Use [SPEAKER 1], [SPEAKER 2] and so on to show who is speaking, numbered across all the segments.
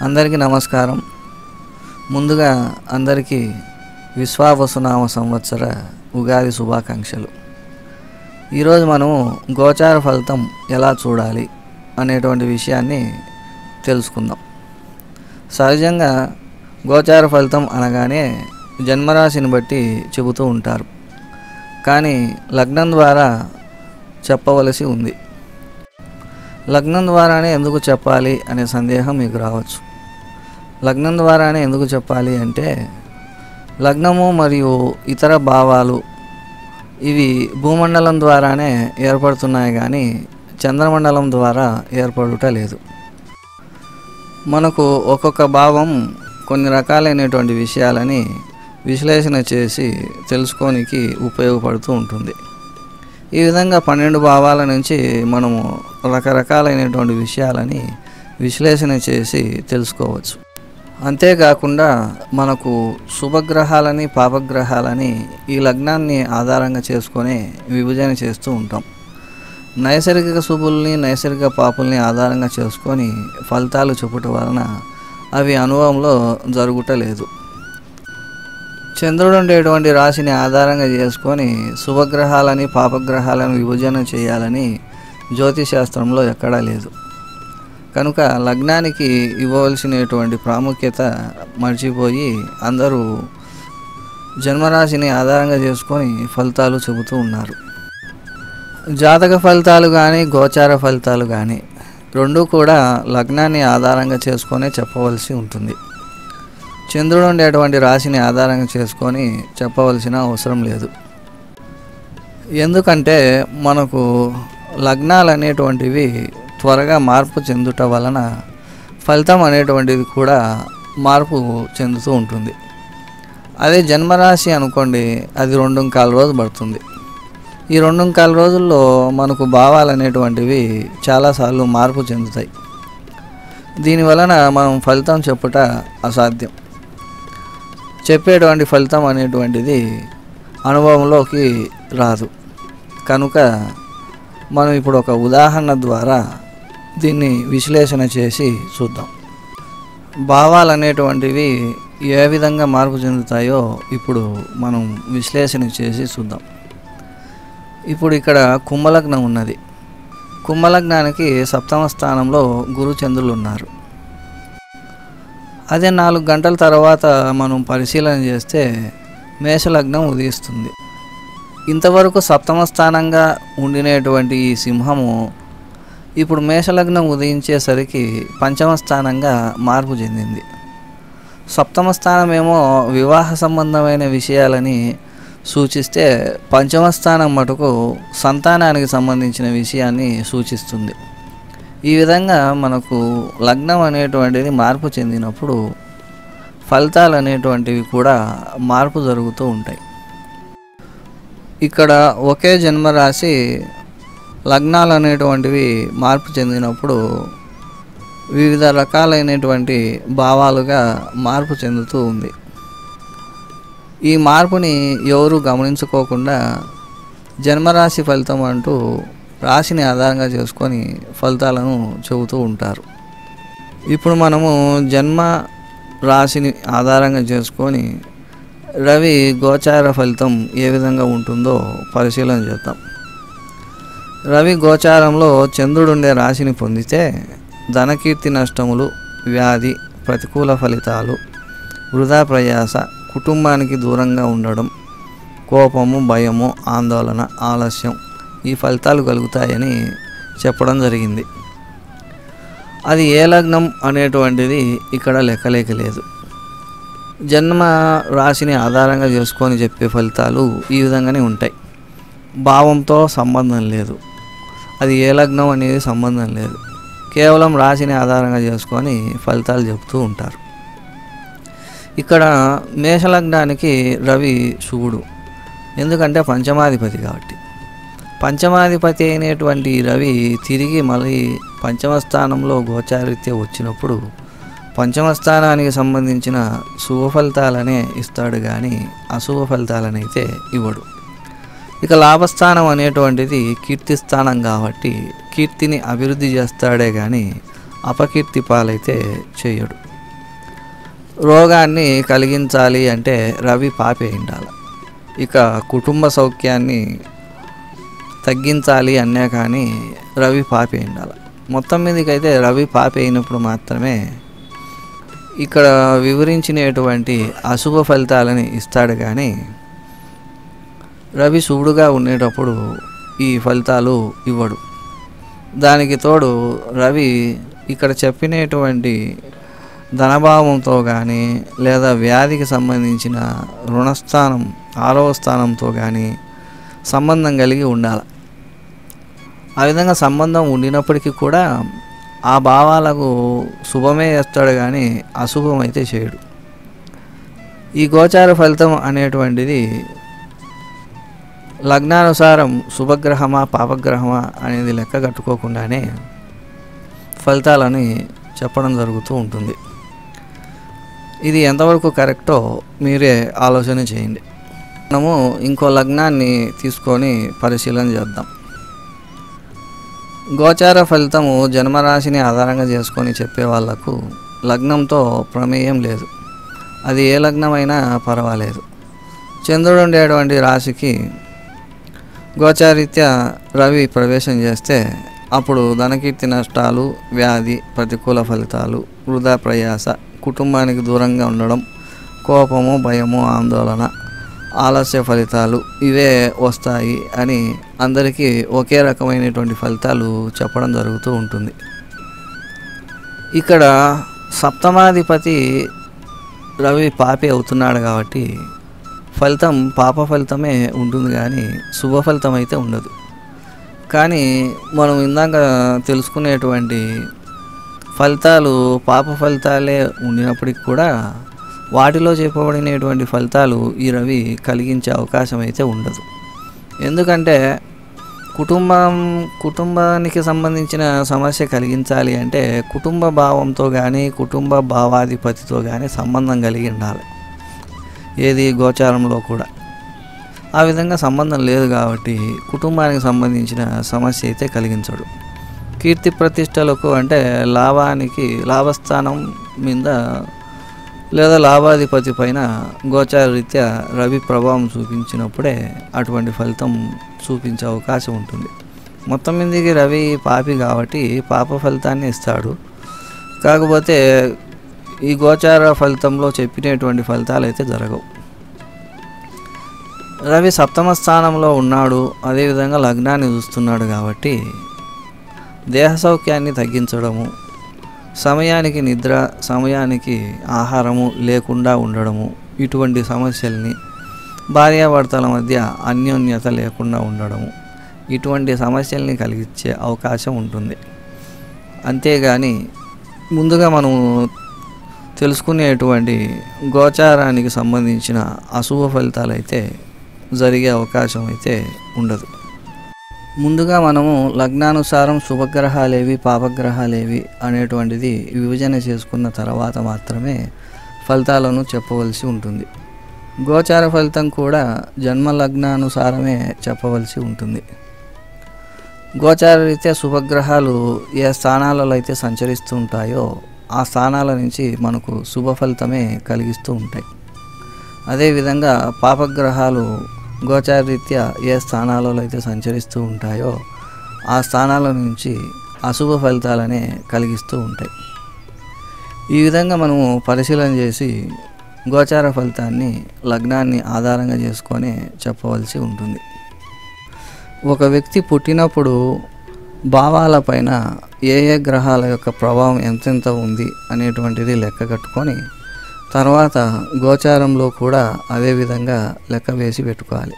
[SPEAKER 1] అందరికీ నమస్కారం. ముందుగా అందరికీ విశ్వావసునామ సంవత్సర ఉగాది శుభాకాంక్షలు. ఈరోజు మనము గోచార ఫలితం ఎలా చూడాలి అనేటువంటి విషయాన్ని తెలుసుకుందాం. సహజంగా గోచార ఫలితం అనగానే జన్మరాశిని బట్టి చెబుతూ ఉంటారు, కానీ లగ్నం ద్వారా చెప్పవలసి ఉంది. లగ్నం ద్వారానే ఎందుకు చెప్పాలి అనే సందేహం మీకు రావచ్చు. లగ్నం ద్వారానే ఎందుకు చెప్పాలి అంటే, లగ్నము మరియు ఇతర భావాలు ఇవి భూమండలం ద్వారానే ఏర్పడుతున్నాయి, కానీ చంద్రమండలం ద్వారా ఏర్పడుట లేదు. మనకు ఒక్కొక్క భావం కొన్ని రకాలైనటువంటి విషయాలని విశ్లేషణ చేసి తెలుసుకోనికి ఉపయోగపడుతూ ఉంటుంది. ఈ విధంగా 12 భావాల నుంచి మనము రకరకాలైనటువంటి విషయాలని విశ్లేషణ చేసి తెలుసుకోవచ్చు. అంతేకాకుండా మనకు శుభగ్రహాలని పాపగ్రహాలని ఈ లగ్నాన్ని ఆధారంగా చేసుకొని విభజన చేస్తూ ఉంటాం. నైసర్గిక శుభుల్ని నైసర్గిక పాపుల్ని ఆధారంగా చేసుకొని ఫలితాలు చెప్పుట వలన అవి అనుభవంలో జరుగుటలేదు. చంద్రుడు ఉండేటువంటి రాశిని ఆధారంగా చేసుకొని శుభగ్రహాలని పాపగ్రహాలను విభజన చేయాలని జ్యోతిశాస్త్రంలో ఎక్కడా లేదు. కనుక లగ్నానికి ఇవ్వవలసినటువంటి ప్రాముఖ్యత మర్చిపోయి అందరూ జన్మరాశిని ఆధారంగా చేసుకొని ఫలితాలు చెబుతూ ఉన్నారు. జాతక ఫలితాలు కానీ గోచార ఫలితాలు కానీ రెండూ కూడా లగ్నాన్ని ఆధారంగా చేసుకొనే చెప్పవలసి ఉంటుంది. చంద్రుడు ఉండేటువంటి రాశిని ఆధారంగా చేసుకొని చెప్పవలసిన అవసరం లేదు. ఎందుకంటే మనకు లగ్నాలు అనేటువంటివి త్వరగా మార్పు చెందుట వలన ఫలితం అనేటువంటిది కూడా మార్పు చెందుతూ ఉంటుంది. అదే జన్మరాశి అనుకోండి, అది 2.25 రోజులు పడుతుంది. ఈ 2.25 రోజుల్లో మనకు భావాలు అనేటువంటివి చాలాసార్లు మార్పు చెందుతాయి. దీనివలన మనం ఫలితం చెప్పుట అసాధ్యం. చెప్పేటువంటి ఫలితం అనేటువంటిది అనుభవంలోకి రాదు. కనుక మనం ఇప్పుడు ఒక ఉదాహరణ ద్వారా దీన్ని విశ్లేషణ చేసి చూద్దాం. భావాలు అనేటువంటివి ఏ విధంగా మార్పు చెందుతాయో ఇప్పుడు మనం విశ్లేషణ చేసి చూద్దాం. ఇప్పుడు ఇక్కడ కుంభలగ్నం ఉన్నది. కుంభలగ్నానికి 7వ స్థానంలో గురు చంద్రులు ఉన్నారు. అదే 4 గంటల తర్వాత మనం పరిశీలన చేస్తే మేషలగ్నం ఉదయిస్తుంది. ఇంతవరకు 7వ స్థానంగా ఉండినటువంటి ఈ సింహము ఇప్పుడు మేషలగ్నం ఉదయించేసరికి 5వ స్థానంగా మార్పు చెందింది. 7వ స్థానమేమో వివాహ సంబంధమైన విషయాలని సూచిస్తే 5వ స్థానం మటుకు సంతానానికి సంబంధించిన విషయాన్ని సూచిస్తుంది. ఈ విధంగా మనకు లగ్నం అనేటువంటిది మార్పు చెందినప్పుడు ఫలితాలు అనేటువంటివి కూడా మార్పు జరుగుతూ ఉంటాయి. ఇక్కడ ఒకే జన్మరాశి లగ్నాలు అనేటువంటివి మార్పు చెందినప్పుడు వివిధ రకాలైనటువంటి భావాలుగా మార్పు చెందుతూ ఉంది. ఈ మార్పుని ఎవరు గమనించుకోకుండా జన్మరాశి ఫలితం అంటూ రాశిని ఆధారంగా చేసుకొని ఫలితాలను చెబుతూ ఉంటారు. ఇప్పుడు మనము జన్మ రాశిని ఆధారంగా చేసుకొని రవి గోచార ఫలితం ఏ విధంగా ఉంటుందో పరిశీలన చేద్దాం. రవి గోచారంలో చంద్రుడు ఉండే రాశిని పొందితే ధనకీర్తి నష్టములు, వ్యాధి, ప్రతికూల ఫలితాలు, వృధా ప్రయాస, కుటుంబానికి దూరంగా ఉండడం, కోపము, భయము, ఆందోళన, ఆలస్యం ఈ ఫలితాలు కలుగుతాయని చెప్పడం జరిగింది. అది ఏ లగ్నం అనేటువంటిది ఇక్కడ లెక్కలేక లేదు. జన్మ రాశిని ఆధారంగా చేసుకొని చెప్పే ఫలితాలు ఈ విధంగానే ఉంటాయి. భావంతో సంబంధం లేదు, అది ఏ లగ్నం అనేది సంబంధం లేదు. కేవలం రాశిని ఆధారంగా చేసుకొని ఫలితాలు చెప్తూ ఉంటారు. ఇక్కడ మేషలగ్నానికి రవి శుభుడు, ఎందుకంటే పంచమాధిపతి కాబట్టి. పంచమాధిపతి అయినటువంటి రవి తిరిగి మళ్ళీ 5వ స్థానంలో గోచారీత్యా వచ్చినప్పుడు 5వ స్థానానికి సంబంధించిన శుభ ఫలితాలనే ఇస్తాడు, కానీ అశుభ ఫలితాలనైతే ఇవ్వడు. ఇక లాభస్థానం అనేటువంటిది కీర్తి స్థానం కాబట్టి కీర్తిని అభివృద్ధి చేస్తాడే కానీ అపకీర్తి పాలైతే చేయడు. రోగాన్ని కలిగించాలి అంటే రవి పాపి అయి ఉండాలి. ఇక కుటుంబ సౌఖ్యాన్ని తగ్గించాలి అన్నా కానీ రవి పాపి అయి ఉండాలి. మొత్తం మీదకైతే రవి పాపి అయినప్పుడు మాత్రమే ఇక్కడ వివరించినటువంటి అశుభ ఫలితాలని ఇస్తాడు. కానీ రవి శుభుడుగా ఉండేటప్పుడు ఈ ఫలితాలు ఇవ్వడు. దానికి తోడు రవి ఇక్కడ చెప్పినటువంటి ధనభావంతో కానీ లేదా వ్యాధికి సంబంధించిన రుణస్థానం 6వ స్థానంతో కానీ సంబంధం కలిగి ఉండాలి. ఆ విధంగా సంబంధం ఉండినప్పటికీ కూడా ఆ భావాలకు శుభమే చేస్తాడు కానీ అశుభం అయితే చేయడు. ఈ గోచార ఫలితం అనేటువంటిది లగ్నానుసారం శుభగ్రహమా పాపగ్రహమా అనేది లెక్క కట్టుకోకుండానే ఫలితాలని చెప్పడం జరుగుతూ ఉంటుంది. ఇది ఎంతవరకు కరెక్టో మీరే ఆలోచన చేయండి. మనము ఇంకో లగ్నాన్ని తీసుకొని పరిశీలన చేద్దాం. గోచార ఫలితము జన్మరాశిని ఆధారంగా చేసుకొని చెప్పే వాళ్లకు లగ్నంతో ప్రమేయం లేదు. అది ఏ లగ్నమైనా పర్వాలేదు. చంద్రుడు ఉండేటువంటి రాశికి గోచారీత్యా రవి ప్రవేశం చేస్తే అప్పుడు ధనకీర్తి నష్టాలు, వ్యాధి, ప్రతికూల ఫలితాలు, వృధా ప్రయాస, కుటుంబానికి దూరంగా ఉండడం, కోపము, భయము, ఆందోళన, ఆలస్య ఫలితాలు ఇవే వస్తాయి అని అందరికీ ఒకే రకమైనటువంటి ఫలితాలు చెప్పడం జరుగుతూ ఉంటుంది. ఇక్కడ సప్తమాధిపతి రవి పాపి అవుతున్నాడు కాబట్టి ఫలితం పాప ఫలితమే ఉంటుంది కానీ శుభ ఫలితం అయితే ఉండదు. కానీ మనం ఇందాక తెలుసుకునేటువంటి ఫలితాలు పాప ఫలితాలే ఉండినప్పటికీ కూడా వాటిలో చెప్పబడినటువంటి ఫలితాలు ఈ రవి కలిగించే అవకాశం అయితే ఉండదు. ఎందుకంటే కుటుంబానికి సంబంధించిన సమస్య కలిగించాలి అంటే కుటుంబ భావంతో కానీ కుటుంబ భావాధిపతితో కానీ సంబంధం కలిగి ఉండాలి. ఏది గోచారంలో కూడా ఆ విధంగా సంబంధం లేదు కాబట్టి కుటుంబానికి సంబంధించిన సమస్య అయితే కలిగించడు. కీర్తి ప్రతిష్టలకు అంటే లాభస్థానం మీద లేదా లాభాధిపతి పైన గోచారరీత్యా రవి ప్రభావం చూపించినప్పుడే అటువంటి ఫలితం చూపించే అవకాశం ఉంటుంది. మొత్తం మీదకి రవి పాపి కాబట్టి పాప ఫలితాన్ని ఇస్తాడు. కాకపోతే ఈ గోచార ఫలితంలో చెప్పినటువంటి ఫలితాలు అయితే జరగవు. రవి సప్తమ స్థానంలో ఉన్నాడు, అదేవిధంగా లగ్నాన్ని చూస్తున్నాడు కాబట్టి దేహ సౌఖ్యాన్ని తగ్గించడము, సమయానికి నిద్ర, సమయానికి ఆహారము లేకుండా ఉండడము, ఇటువంటి సమస్యల్ని, భార్యాభర్తల మధ్య అన్యోన్యత లేకుండా ఉండడము, ఇటువంటి సమస్యల్ని కలిగించే అవకాశం ఉంటుంది. అంతేగాని ముందుగా మనము తెలుసుకునేటువంటి గోచారానికి సంబంధించిన అశుభ ఫలితాలు అయితే జరిగే అవకాశం అయితే ఉండదు. ముందుగా మనము లగ్నానుసారం శుభగ్రహాలేవి పాపగ్రహాలేవి అనేటువంటిది విభజన చేసుకున్న తర్వాత మాత్రమే ఫలితాలను చెప్పవలసి ఉంటుంది. గోచార ఫలితం కూడా జన్మ లగ్నానుసారమే చెప్పవలసి ఉంటుంది. గోచార రీత్యా శుభగ్రహాలు ఏ స్థానాలలో అయితే సంచరిస్తూ ఉంటాయో ఆ స్థానాల నుంచి మనకు శుభ ఫలితమే కలిగిస్తూ ఉంటాయి. అదేవిధంగా పాపగ్రహాలు గోచారరీత్యా ఏ స్థానాలలో అయితే సంచరిస్తూ ఉంటాయో ఆ స్థానాల నుంచి అశుభ ఫలితాలనే కలిగిస్తూ ఉంటాయి. ఈ విధంగా మనము పరిశీలన చేసి గోచార ఫలితాన్ని లగ్నాన్ని ఆధారంగా చేసుకొని చెప్పవలసి ఉంటుంది. ఒక వ్యక్తి పుట్టినప్పుడు భావాలపైన ఏ గ్రహాల యొక్క ప్రభావం ఎంతెంత ఉంది అనేటువంటిది లెక్క కట్టుకొని తర్వాత గోచారంలో కూడా అదేవిధంగా లెక్క వేసి పెట్టుకోవాలి.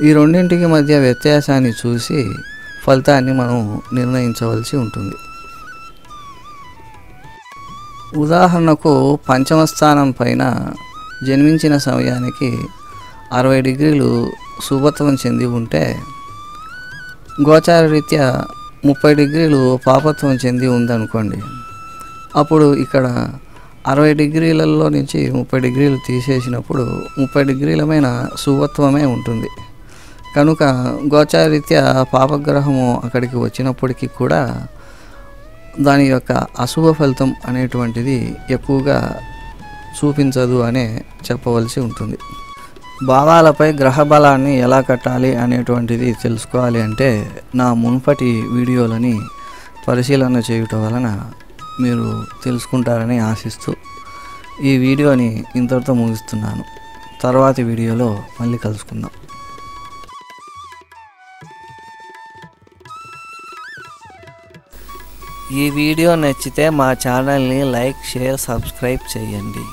[SPEAKER 1] ఈ రెండింటికి మధ్య వ్యత్యాసాన్ని చూసి ఫలితాన్ని మనం నిర్ణయించవలసి ఉంటుంది. ఉదాహరణకు పంచమ స్థానం పైన జన్మించిన సమయానికి 60 డిగ్రీలు శుభత్వం చెంది ఉంటే గోచార రీత్యా 30 డిగ్రీలు పాపత్వం చెంది ఉందనుకోండి. అప్పుడు ఇక్కడ 60 డిగ్రీలలో నుంచి 30 డిగ్రీలు తీసేసినప్పుడు 30 డిగ్రీలమైన శుభత్వమే ఉంటుంది. కనుక గోచారరీత్యా పాపగ్రహము అక్కడికి వచ్చినప్పటికీ కూడా దాని యొక్క అశుభ ఫలితం అనేటువంటిది ఎక్కువగా చూపించదు అనే చెప్పవలసి ఉంటుంది. భావాలపై గ్రహ బలాన్ని ఎలా కట్టాలి అనేటువంటిది తెలుసుకోవాలి అంటే నా మునుపటి వీడియోలని పరిశీలన చేయుట వలన మీరు తెలుసుకుంటారని ఆశిస్తూ ఈ వీడియోని ఇంతటితో ముగిస్తున్నాను. తర్వాతి వీడియోలో మళ్ళీ కలుసుకుందాం. ఈ వీడియో నచ్చితే మా ఛానల్ని లైక్, షేర్, సబ్స్క్రైబ్ చేయండి.